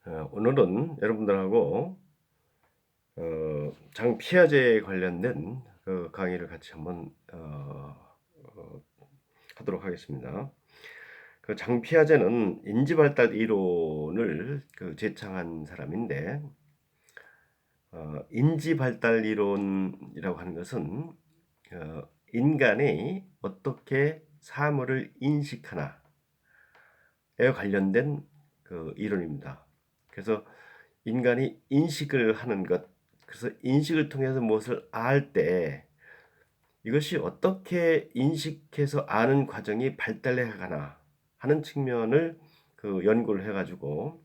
오늘은 여러분들하고 장 피아제에 관련된 그 강의를 같이 한번 어, 하도록 하겠습니다. 그 장 피아제는 인지발달 이론을 제창한 사람인데, 인지발달 이론이라고 하는 것은 인간이 어떻게 사물을 인식하나에 관련된 그 이론입니다. 그래서 인간이 인식을 하는 것, 그래서 인식을 통해서 무엇을 알 때 이것이 어떻게 인식해서 아는 과정이 발달해 가나 하는 측면을 연구를 해가지고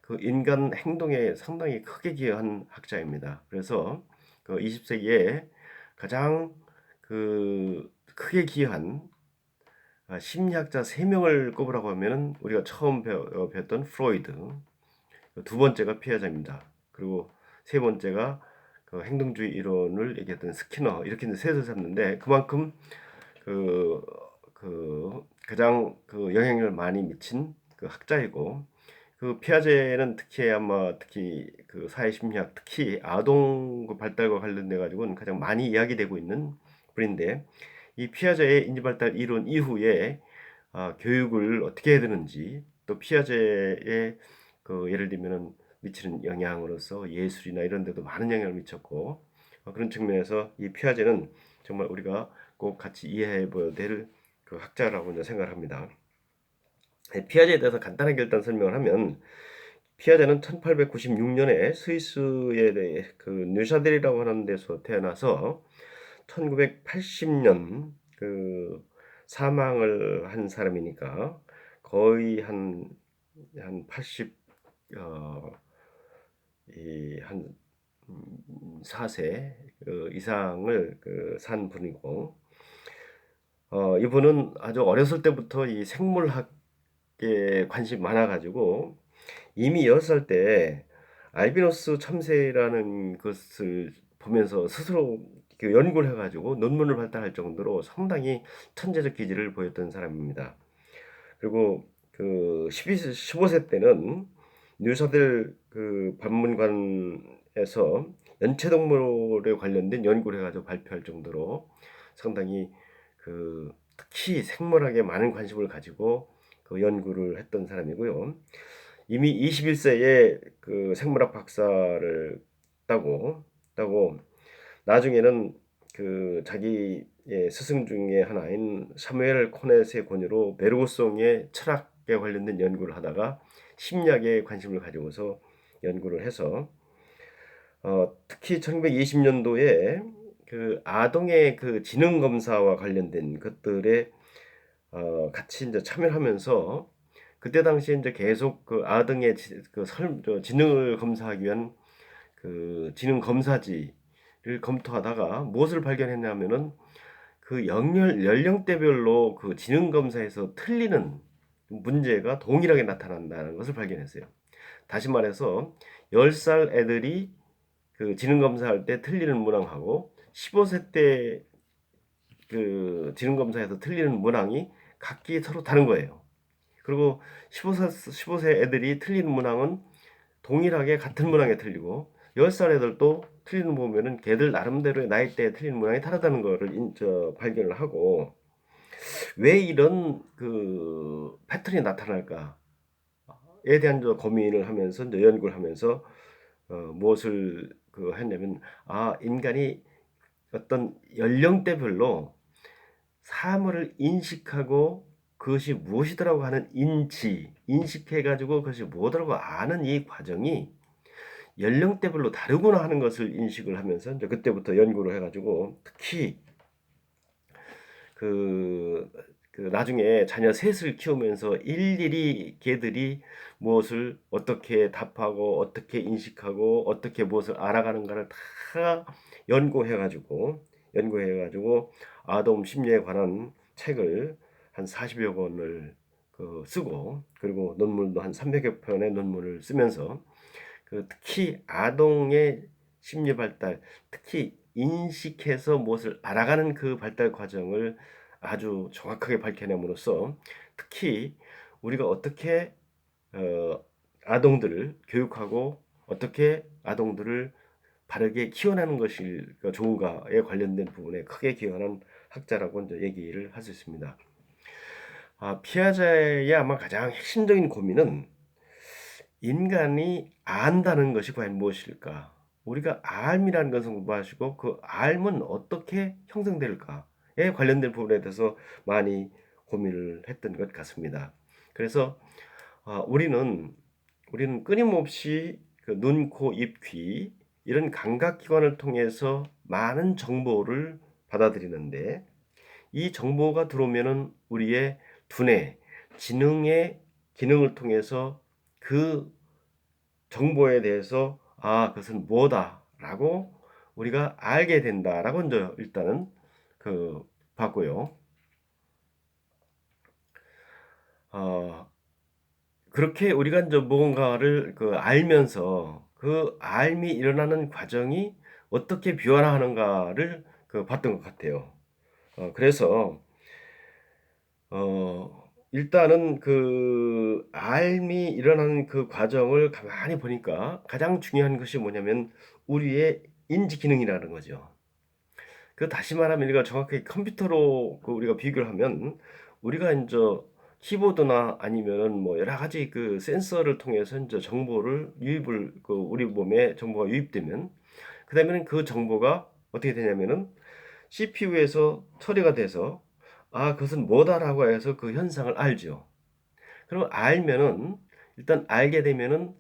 그 인간 행동에 상당히 크게 기여한 학자입니다. 그래서 20세기에 가장 크게 기여한 심리학자 3명을 꼽으라고 하면은 우리가 처음 배웠던 프로이드, 두 번째가 피아제입니다. 그리고 세 번째가 행동주의 이론을 얘기했던 스키너, 이렇게 셋을 잡는데 그만큼 그, 가장 영향력을 많이 미친 학자이고, 피아제는 특히 사회심리학, 특히 아동 발달과 관련돼 가지고는 가장 많이 이야기되고 있는 분인데, 이 피아제의 인지발달 이론 이후에 교육을 어떻게 해야 되는지, 또 피아제의 예를 들면은 미치는 영향으로서 예술이나 이런 데도 많은 영향을 미쳤고, 그런 측면에서 이 피아제는 정말 우리가 꼭 같이 이해해 보아야 될 학자라고 이제 생각을 합니다. 피아제에 대해서 간단하게 일단 설명을 하면, 피아제는 1896년에 스위스의 뉴샤델이라고 하는 데서 태어나서 1980년 사망을 한 사람이니까 거의 한 80, 한 4세 이상을 산 분이고, 이분은 아주 어렸을 때부터 이 생물학에 관심이 많아가지고 이미 6살 때 알비노스 참새라는 것을 보면서 스스로 연구를 해가지고 논문을 발달할 정도로 상당히 천재적 기질을 보였던 사람입니다. 그리고 15세 때는 뉴사델 박물관에서 연체동물에 관련된 연구를 해가지고 발표할 정도로 상당히 특히 생물학에 많은 관심을 가지고 연구를 했던 사람이고요. 이미 21세에 생물학 박사를 따고 나중에는 자기의 스승 중에 하나인 사무엘 코넷의 권유로 베르고송의 철학에 관련된 연구를 하다가 심리학에 관심을 가지고서 연구를 해서 특히 1920년도에 아동의 지능 검사와 관련된 것들에 같이 이제 참여하면서 그때 당시에 이제 계속 아동의 지능을 검사하기 위한 지능 검사지를 검토하다가 무엇을 발견했냐면은 연령대별로 지능 검사에서 틀리는 문제가 동일하게 나타난다는 것을 발견했어요. 다시 말해서 10살 애들이 지능 검사할 때 틀리는 문항하고 15세 때 지능 검사에서 틀리는 문항이 각기 서로 다른 거예요. 그리고 15세 애들이 틀리는 문항은 동일하게 같은 문항에 틀리고 10살 애들도 틀리는 거 보면은 걔들 나름대로의 나이대에 틀리는 문항이 다르다는 거를 발견을 하고, 왜 이런 패턴이 나타날까에 대한 고민을 하면서 이제 연구를 하면서 무엇을 했냐면, 인간이 어떤 연령대별로 사물을 인식하고 그것이 무엇이더라고 하는 인식해가지고 그것이 뭐더라고 아는 이 과정이 연령대별로 다르구나 하는 것을 인식을 하면서 이제 그때부터 연구를 해가지고, 특히 나중에 자녀 셋을 키우면서 일일이 걔들이 무엇을 어떻게 답하고 어떻게 인식하고 어떻게 무엇을 알아가는가를 다 연구해가지고 아동 심리에 관한 책을 한 40여 권을 쓰고, 그리고 논문도 한 300여 편의 논문을 쓰면서 특히 아동의 심리 발달, 특히 인식해서 무엇을 알아가는 발달 과정을 아주 정확하게 밝혀냄으로써, 특히 우리가 어떻게 어, 아동들을 교육하고 어떻게 아동들을 바르게 키워내는 것이 좋은가에 관련된 부분에 크게 기여하는 학자라고 이제 얘기를 할 수 있습니다. 피아제의 아마 가장 핵심적인 고민은 인간이 안다는 것이 과연 무엇일까? 우리가 알이라는 것을 공부하시고 그 알은 어떻게 형성될까에 관련된 부분에 대해서 많이 고민을 했던 것 같습니다. 그래서 우리는 끊임없이 그 눈, 코, 입, 귀 이런 감각기관을 통해서 많은 정보를 받아들이는데 이 정보가 들어오면은 우리의 두뇌, 지능의 기능을 통해서 그 정보에 대해서 그것은 뭐다라고 우리가 알게 된다라고 이제 일단은 봤고요. 그렇게 우리가 이제 무언가를 알면서 그 알미 일어나는 과정이 어떻게 변화하는가를 봤던 것 같아요. 그래서 일단은 그 알미 일어나는 그 과정을 가만히 보니까 가장 중요한 것이 뭐냐면 우리의 인지 기능이라는 거죠. 다시 말하면 우리가 정확하게 컴퓨터로 우리가 비교를 하면 우리가 이제 키보드나 아니면은 뭐 여러 가지 그 센서를 통해서 이제 정보를 유입을 우리 몸에 정보가 유입되면 그다음에는 그 정보가 어떻게 되냐면은 CPU에서 처리가 돼서 그것은 뭐다라고 해서 그 현상을 알죠. 그럼 알면은 일단 알게 되면은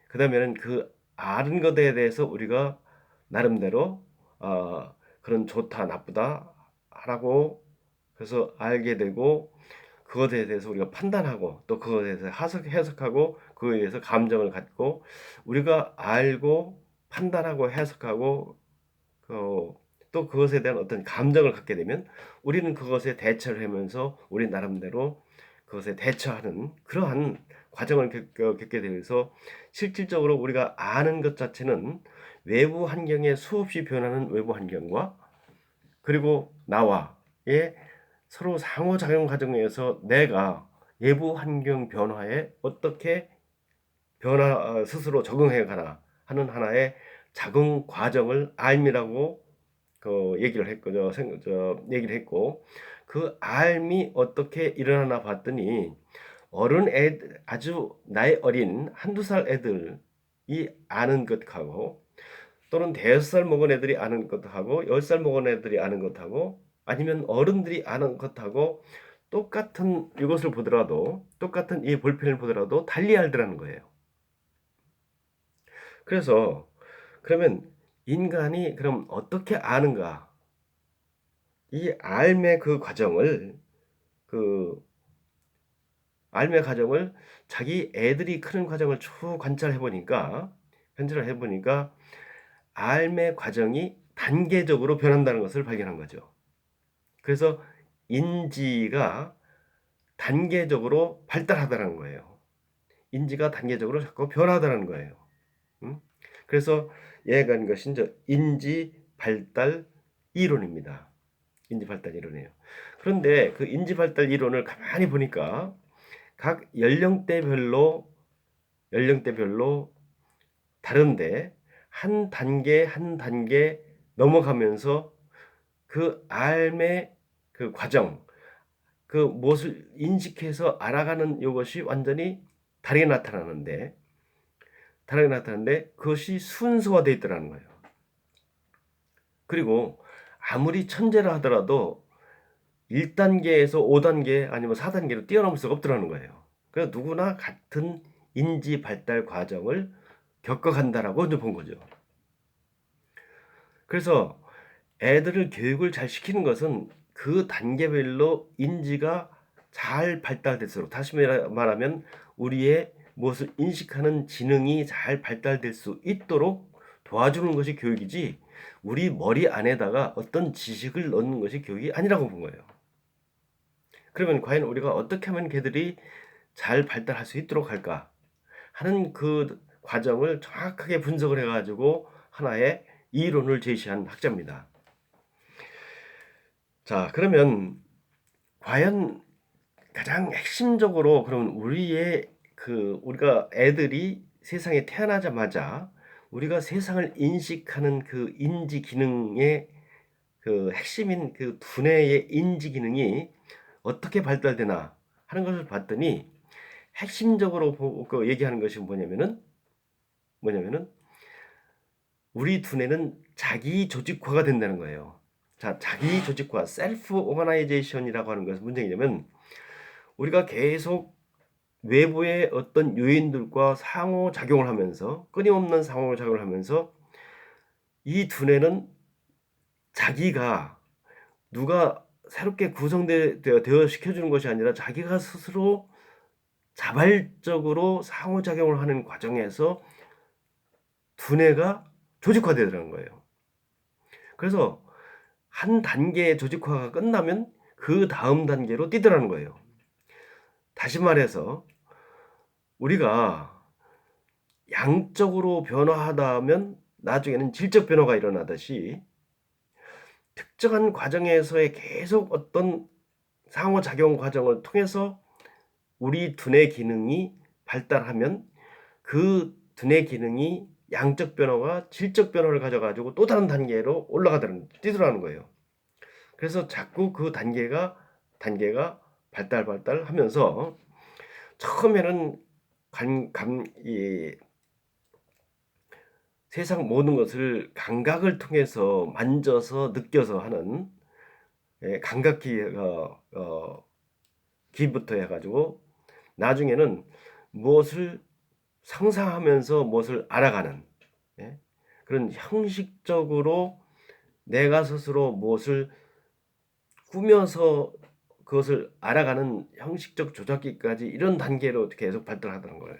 그다음에는 그 아는 것에 대해서 우리가 나름대로 그런 좋다 나쁘다라고 그래서 알게 되고 그것에 대해서 우리가 판단하고 또 그것에 대해서 해석하고 그거에 대해서 감정을 갖고 우리가 알고 판단하고 해석하고 또 그것에 대한 어떤 감정을 갖게 되면 우리는 그것에 대처를 하면서 우리 나름대로 그것에 대처하는 그러한 과정을 겪게 되면서 실질적으로 우리가 아는 것 자체는 외부 환경에 수없이 변하는 외부 환경과 그리고 나와의 서로 상호작용 과정에서 내가 외부 환경 변화에 어떻게 스스로 적응해 가나 하는 하나의 적응 과정을 알미라고 얘기를 했고 얘기를 했고 그 알미 어떻게 일어나나 봤더니 아주 나이 어린 한두 살 애들이 아는 것하고 또는 대여섯 살 먹은 애들이 아는 것하고 10살 먹은 애들이 아는 것하고 아니면 어른들이 아는 것하고 똑같은 이것을 보더라도 똑같은 이 볼펜을 보더라도 달리 알더라는 거예요. 그래서 그러면 인간이 그럼 어떻게 아는가? 이 알매 그 알매 과정을 자기 애들이 크는 과정을 쭉 관찰해 보니까 알매 과정이 단계적으로 변한다는 것을 발견한 거죠. 그래서 인지가 단계적으로 발달하다는 거예요. 인지가 단계적으로 자꾸 변하다는 거예요. 음? 그래서 얘가 한 것이 이제 인지 발달 이론입니다. 인지 발달 이론이에요. 그런데 그 인지 발달 이론을 가만히 보니까 각 연령대별로 다른데 한 단계 한 단계 넘어가면서 그 삶의 그 과정, 그 무엇을 인식해서 알아가는 이것이 완전히 다르게 나타나는데 그것이 순서화되어 있더라는 거예요. 그리고 아무리 천재라 하더라도 1단계에서 5단계 아니면 4단계로 뛰어넘을 수가 없더라는 거예요. 그래서 누구나 같은 인지 발달 과정을 겪어간다라고 이제 본 거죠. 그래서 애들을 교육을 잘 시키는 것은 그 단계별로 인지가 잘 발달될수록 다시 말하면 우리의 무엇을 인식하는 지능이 잘 발달될 수 있도록 도와주는 것이 교육이지 우리 머리 안에다가 어떤 지식을 넣는 것이 교육이 아니라고 본 거예요. 그러면 과연 우리가 어떻게 하면 걔들이 잘 발달할 수 있도록 할까 하는 그 과정을 정확하게 분석을 해가지고 하나의 이론을 제시한 학자입니다. 자, 그러면 과연 가장 핵심적으로 그럼 우리의 우리가 애들이 세상에 태어나자마자 우리가 세상을 인식하는 그 인지 기능의 핵심인 두뇌의 인지 기능이 어떻게 발달되나 하는 것을 봤더니 핵심적으로 얘기하는 것이 뭐냐면은 우리 두뇌는 자기 조직화가 된다는 거예요. 자, 자기 조직화, 셀프 오거나이제이션이라고 하는 것은 문제냐면 우리가 계속 외부의 어떤 요인들과 상호작용을 하면서 끊임없는 상호작용을 하면서 이 두뇌는 자기가 누가 새롭게 되어 시켜주는 것이 아니라 자기가 스스로 자발적으로 상호작용을 하는 과정에서 두뇌가 조직화되더라는 거예요. 그래서 한 단계의 조직화가 끝나면 그 다음 단계로 뛰더라는 거예요. 다시 말해서 우리가 양적으로 변화하다면 나중에는 질적 변화가 일어나듯이 특정한 과정에서의 계속 어떤 상호작용 과정을 통해서 우리 두뇌 기능이 발달하면 그 두뇌 기능이 양적 변화와 질적 변화를 가져가지고 또 다른 단계로 뛰더라는 거예요. 그래서 자꾸 그 단계가 발달하면서 처음에는 세상 모든 것을 감각을 통해서 만져서 느껴서 하는 감각기부터 해가지고 나중에는 무엇을 상상하면서 무엇을 알아가는 그런 형식적으로 내가 스스로 무엇을 꾸며서 그것을 알아가는 형식적 조작기까지 이런 단계로 계속 발달하더라는 거예요.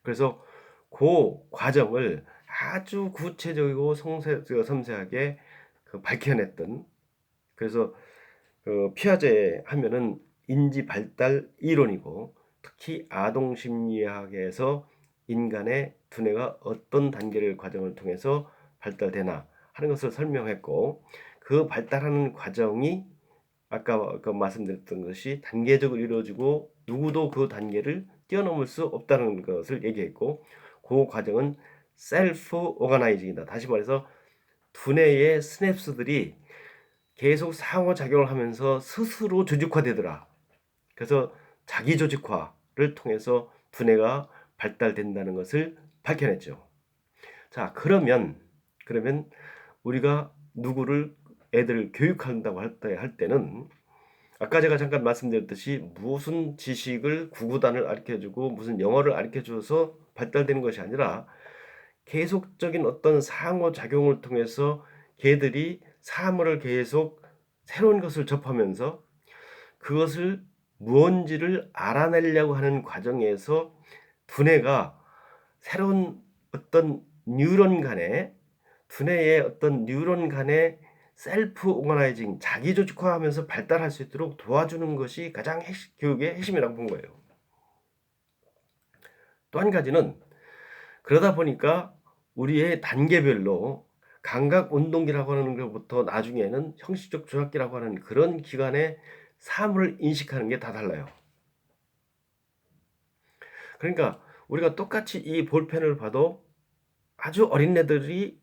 그래서 그 과정을 아주 구체적이고 섬세하게 밝혀냈던, 그래서 피아제 하면은 인지 발달 이론이고 특히 아동 심리학에서 인간의 두뇌가 어떤 과정을 통해서 발달되나 하는 것을 설명했고, 그 발달하는 과정이 아까 말씀드렸던 것이 단계적으로 이루어지고 누구도 그 단계를 뛰어넘을 수 없다는 것을 얘기했고, 그 과정은 셀프 오가나이징이다. 다시 말해서 두뇌의 스냅스들이 계속 상호작용을 하면서 스스로 조직화되더라. 그래서 자기 조직화를 통해서 두뇌가 발달된다는 것을 밝혀냈죠. 자, 그러면 우리가 애들을 교육한다고 할 때는 아까 제가 잠깐 말씀드렸듯이 무슨 지식을 구구단을 가르쳐주고 무슨 영어를 가르쳐줘서 발달되는 것이 아니라 계속적인 어떤 상호작용을 통해서 걔들이 사물을 계속 새로운 것을 접하면서 그것을 무언지를 알아내려고 하는 과정에서 두뇌가 새로운 어떤 두뇌의 어떤 뉴런 간의 셀프 오거나이징, 자기 조직화하면서 발달할 수 있도록 도와주는 것이 가장 교육의 핵심이라고 본 거예요. 또 한 가지는 그러다 보니까 우리의 단계별로 감각 운동기라고 하는 것부터 나중에는 형식적 조작기라고 하는 그런 기관의 사물을 인식하는 게 다 달라요. 그러니까 우리가 똑같이 이 볼펜을 봐도 아주 어린 애들이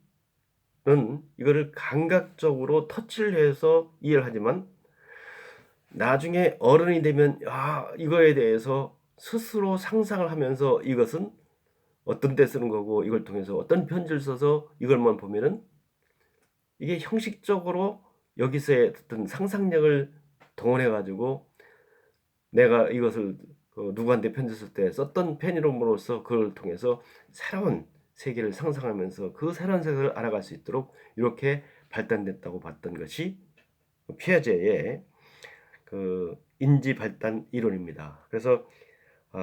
이거를 감각적으로 터치를 해서 이해를 하지만 나중에 어른이 되면 이거에 대해서 스스로 상상을 하면서 이것은 어떤 때 쓰는 거고 이걸 통해서 어떤 편지를 써서 이걸만 보면은 이게 형식적으로 여기서의 어떤 상상력을 동원해 가지고 내가 이것을 누구한테 편지 쓸 때 썼던 펜이로서 그걸 통해서 새로운 세계를 상상하면서 그 새로운 세계를 알아갈 수 있도록 이렇게 발달됐다고 봤던 것이 피아제의 인지 발달 이론입니다. 그래서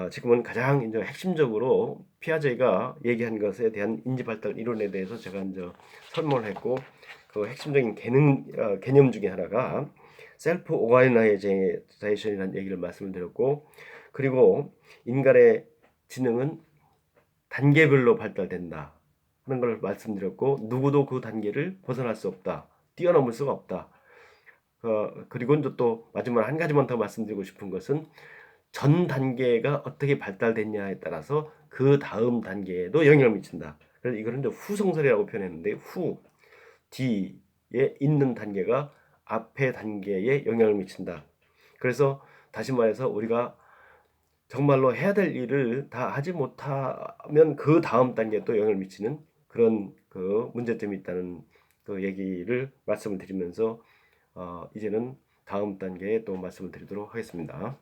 지금은 가장 이제 핵심적으로 피아제가 얘기한 것에 대한 인지 발달 이론에 대해서 제가 이제 설명을 했고, 그 핵심적인 개념 중에 하나가 셀프 오가나이제이션이라는 얘기를 말씀을 드렸고, 그리고 인간의 지능은 단계별로 발달된다 하는 걸 말씀드렸고, 누구도 그 단계를 벗어날 수 없다, 뛰어넘을 수가 없다. 그리고 또 마지막 한 가지만 더 말씀드리고 싶은 것은 전 단계가 어떻게 발달됐냐에 따라서 그 다음 단계에도 영향을 미친다. 그래서 이거는 이제 후성설이라고 표현했는데 후 뒤에 있는 단계가 앞의 단계에 영향을 미친다. 그래서 다시 말해서 우리가 정말로 해야 될 일을 다 하지 못하면 그 다음 단계에 또 영향을 미치는 그런 그 문제점이 있다는 그 얘기를 말씀을 드리면서 이제는 다음 단계에 또 말씀을 드리도록 하겠습니다.